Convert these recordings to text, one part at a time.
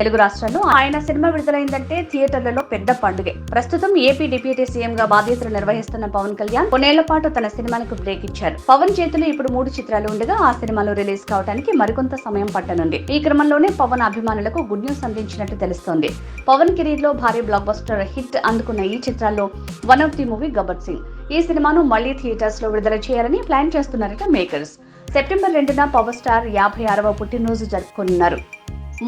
తెలుగు రాష్ట్రాల్లో ఆయన సినిమా విడుదలైందంటే థియేటర్లలో పెద్ద పండుగే. ప్రస్తుతం ఏపీ డిప్యూటీ సీఎం గా బాధ్యతలు నిర్వహిస్తున్న పవన్ కళ్యాణ్ కొన్నేళ్ల పాటు తన సినిమాలకు బ్రేక్ ఇచ్చారు. పవన్ చేతిలో ఇప్పుడు 3 చిత్రాలు ఉండగా ఆ సినిమాలు రిలీజ్ కావడానికి మరికొంత సమయం పట్టనుంది. ఈ క్రమంలోనే పవన్ అభిమానులకు గుడ్ న్యూస్ అందించినట్టు తెలుస్తోంది. పవన్ కెరీర్ లో భారీ బ్లాక్ బస్టర్ హిట్ అందుకున్న ఈ చిత్రాల్లో one of the movie Gabbar Singh. ఈ సినిమాను మళ్లీ థియేటర్స్ లో విడుదల చేయాలని ప్లాన్ చేస్తున్నారట మేకర్స్. సెప్టెంబర్ 2న పవర్ స్టార్ 56వ పుట్టినరోజు జరుపుకోనున్నారు.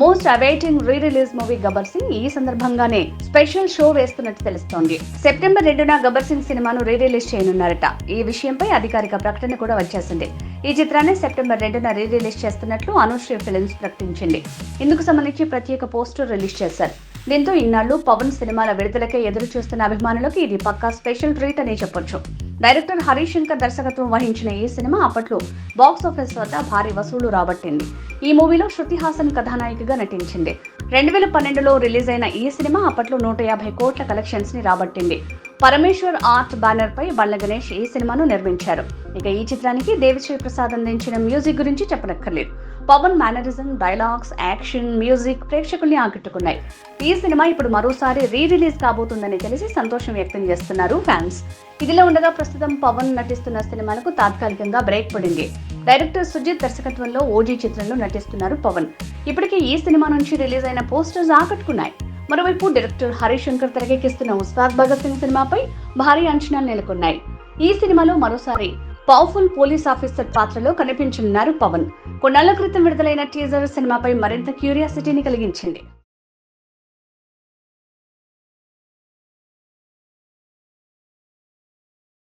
Most awaiting re release movie Gabbar Singh ఈ సందర్భంగానే స్పెషల్ షో వేస్తున్నట్టు తెలుస్తోంది. సెప్టెంబర్ 2న గబ్బర్ సింగ్ సినిమాను రీ రిలీజ్ చేయనున్నారట. ఈ విషయంపై అధికారిక ప్రకటన కూడా వచ్చేసింది. ఈ చిత్రాన్ని సెప్టెంబర్ 2న రీ రిలీజ్ చేస్తున్నట్లు అనుశ్రీ ఫిల్మ్స్ ప్రకటించింది. ఇందుకు సంబంధించి ప్రత్యేక పోస్టర్ రిలీజ్ చేశారు. దీంతో ఇన్నాళ్లు పవన్ సినిమాల విడుదలకే ఎదురు చూస్తున్న అభిమానులకు ఇది పక్కా స్పెషల్ ట్రీట్ అనే చెప్పొచ్చు. డైరెక్టర్ హరీష్ శంకర్ దర్శకత్వం వహించిన ఈ సినిమా అప్పట్లో బాక్స్ ఆఫీస్ వద్ద భారీ వసూళ్లు రాబట్టింది. ఈ మూవీలో శృతి హాసన్ కథానాయికగా నటించింది. 2012లో రిలీజ్ అయిన ఈ సినిమా అప్పట్లో 150 కోట్ల కలెక్షన్స్ ని రాబట్టింది. పరమేశ్వర్ ఆర్ట్ బ్యానర్ పై బండ్ల గణేష్ ఈ సినిమాను నిర్మించారు. ఇక ఈ చిత్రానికి దేవిశ్రీ ప్రసాద్ అందించిన మ్యూజిక్ గురించి చెప్పనక్కర్లేదు. Pavan mannerism, dialogues, action, music ప్రేక్షకుల్ని ఆకట్టుకున్నాయి. ఈ సినిమా ఇప్పుడు మరోసారి రీ రిలీజ్ కాబోతుందని తెలిసి సంతోషం వ్యక్తం చేస్తున్నారు ఫ్యాన్స్. ఇదిలో ఉండగా ప్రస్తుతం పవన్ నటిస్తున్న సినిమాలకు తాత్కాలికంగా బ్రేక్ పడింది. డైరెక్టర్ సుజిత్ దర్శకత్వంలో ఓజీ చిత్రంలో నటిస్తున్నారు పవన్. ఇప్పటికే ఈ సినిమా నుంచి రిలీజ్ అయిన పోస్టర్స్ ఆకట్టుకున్నాయి. మరోవైపు డైరెక్టర్ హరీష్ శంకర్ తెరకెక్కిస్తున్న ఉస్తాద్ భగత్ సింగ్ సినిమాపై భారీ అంచనాలు నెలకొన్నాయి. ఈ సినిమాలో మరోసారి పవర్ఫుల్ పోలీస్ ఆఫీసర్ పాత్రలో కనిపించనున్నారు పవన్. కొన్నేళ్ల క్రితం విడుదలైన టీజర్ సినిమాపై మరింత క్యూరియాసిటీని కలిగించింది.